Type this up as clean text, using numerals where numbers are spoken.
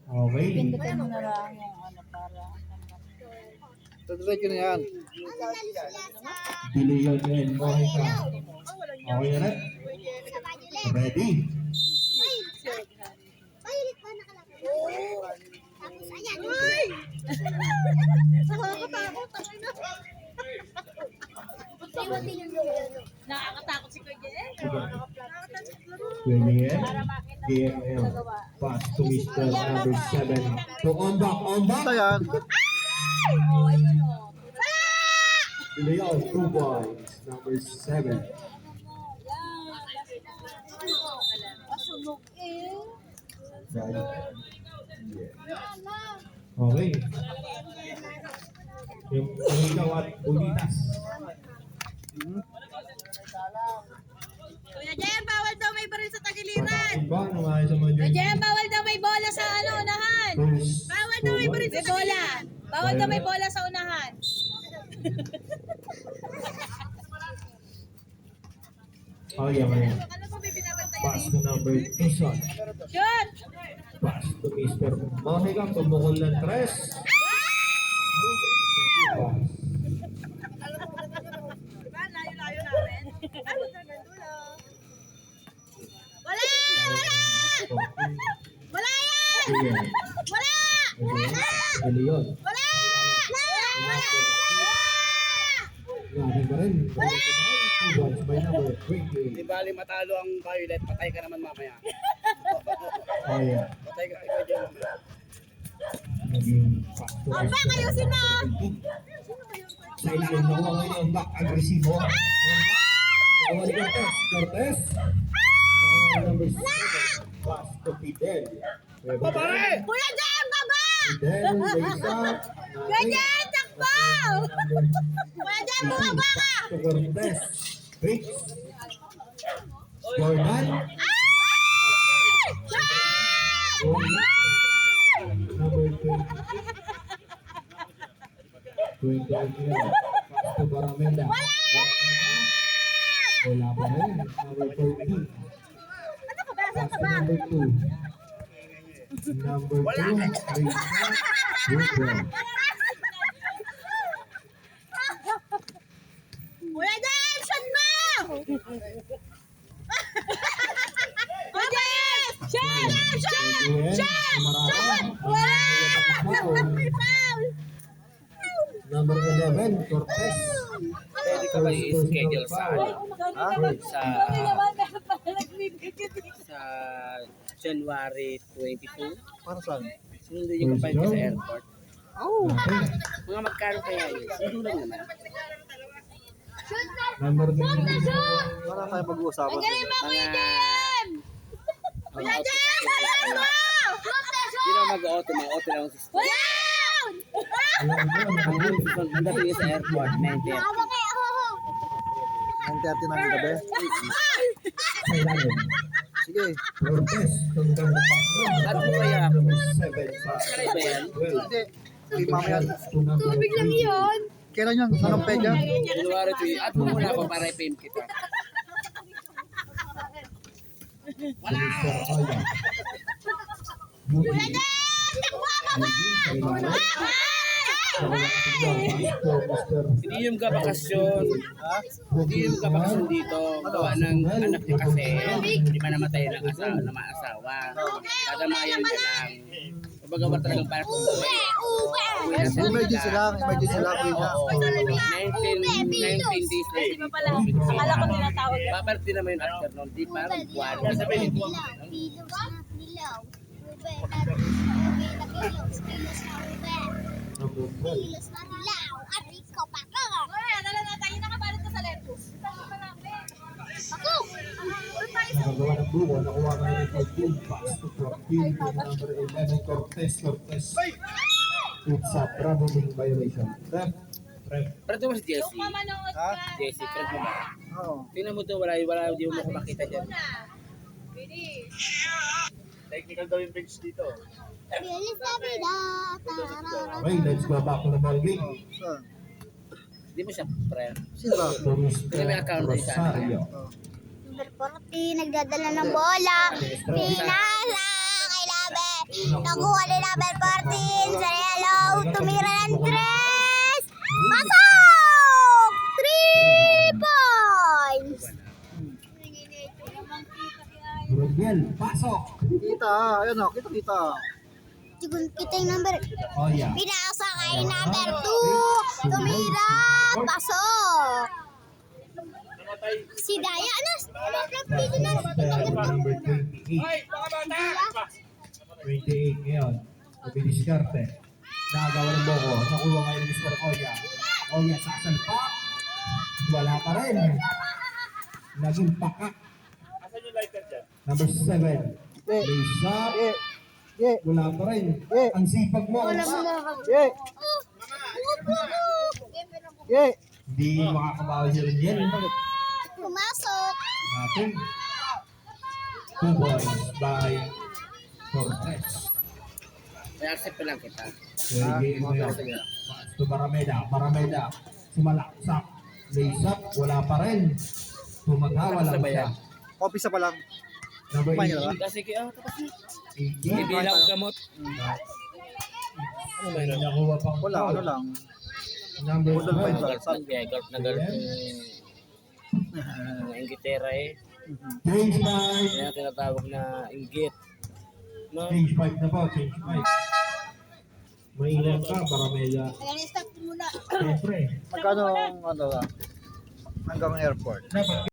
Okay. Pindutin mo na lang yung ano para. Diretso na yan. Bilion and Monica. Okay na rin? Ready? Mahilig pa nakalagay. Tapos ayan. Nakakatakot. Nakakatakot si Kuya Jen. Ganyan. GML. Pass to Mr. number 7. To on back. Basta yan. Oh, ayun o. Leon, 2 points. Number 7. Masunog eh. Right. Okay. Yung ikaw at Bulitas. Kuya Jen, bawal daw may baril sa tagiliran. Iba na mga sa mga Kuya Jen, bawal daw may bola sa ano, unahan. Bawal daw may baril sa bola. Bawal daw may bola sa unahan. Oh, yeah, man. Ano po may binabantay Pass to number 2 shot. Shoot! Pass to Mr. Monica. Tumukol ng 3. Diba? Layo-layo namin. Wala! Wala yan! Wala! Leon. Wala! Grabe pa rin. Wala! 2 points by number 28. Di bali matalo ang Violet, patay ka naman mamaya. Oh, yeah. Patay ka dyan mamaya. Naging pass to Oh, back, ayusin mo! Sa ilalim na kuha ngayon, back, agresibo. Nakuha ni Cortez. Cortez. Nakuha number 7. Pass to Fidel. Pare! Kuya Jen, baba! Fidel, raise up. Kuya Jen, takbo! Kuya Jen, bumaba ka! To Cortez. Rich. Jordan. Number 20. 20. Pass to Baramenda. Wala pa rin. Number 14. Ano ka ba? Saan Pass ka to ba? number 2. Number 2. Raise up. Good ball. Kuya Jen, shot mo! Kuya Jen! Shot! Shot! Shot! Wala! May foul! Number 11, Cortez. Pwede ka ba i-schedule sa sa January 22? Para saan? Sinundan yung kapal ka sa airport. Oh. Mga magkano kaya yun? Sundo lang naman. Number 11. Wala tayo pag-uusapan. Ang galing mo, Kuya Mga... Jen! Kuya Jen, salam mo! Hindi na mag-auto, mag-auto lang ang system. Wala! Pagdating sa airport, 9:30. 9:30 ng gabi? Sige. Cortez. Hanggang Ano kaya? 7. Kaya ba yan? Hindi. Tubig lang yun. Kailan yun? Anong pedya? January 3. At mo muna ako para i-payment kita. Wala! Kuya Jen! Takbo ka ba? Hindi yung kabakasyon. Hindi yung kabakasyon dito. Gawa ng anak niya kasi. Hindi pa namatay ng asawa, na maasawa. Kadamayan niya lang. Kumbaga talagang para kung Emergency lang, emergency lang. Oo. 19 days na Di ba pala? Akala ko tinatawag. Babalik din naman yung afternoon. Di parang buwan. Dilaw na dilaw. Ube na kilos na ube. Kilos na dilaw. At ikaw pa ka. Kuya, dala na tayo nakabalot ka sa lettuce. Ako! Nagagawa ng buo, nakuha na yung 14. Pass to 14. Number 11, Cortez. Cortez. It's a traveling violation. Ref. Pero ito mo si Jessie. Kung mamanood ka. Jessie, friend mo ba? Oo. Tingnan mo ito, wala, di mo makita dyan. Finish. Technical daw yung bench dito. Bilis na bila. Tarara. Okay, let's go back to the ball game. Saan? Hindi mo siya friend. Sino ba? To Mr. May account din sa Rosario. Number 40, nagdadala ng bola. Pinasa kay Labe. Nakuha ni number 14. Sa yellow. Tumira ng 3. Pasok! 3 points. Rodel, pasok. Kita, ayan o, kita. Sigun kita yung number. Oh, yeah. Pinasa kay number 2. Tumira. Pasok. Si Daya, ano? Dito na. Number 28. 28 ngayon. Mabiliskarte. Nakagawa ng boko. Nakuha ngayon ni Mr. Oya. Oya sasalpak. Wala pa rin. Naging pakak. Number 7. Lisa. Wala pa rin. Ang sipag mo. Hindi makakabawi si Reniel. Pumasok. Natin. 2 points by Cortez. Kaya accept lang kita. Game ngayon. To Barameda. Sumalaksak. Laysap. Wala pa rin. Tumatawa lang siya. Kopisa pa lang. Number Kumain na 18. Kasi kaya tapos na. 18. Hindi lang gamot. Ano ba May yun? nakuha pang Wala, foul. ano lang. Number Budol pa 12. ito. Golf na golf. Mga inggitera eh. Change 5. Kaya tinatawag na inggit. No? Change 5 na po. Change 5. Maingat ka, Barameda. Ayan, stop muna. Siyempre. Magkano, ano lang, hanggang airport. Dapat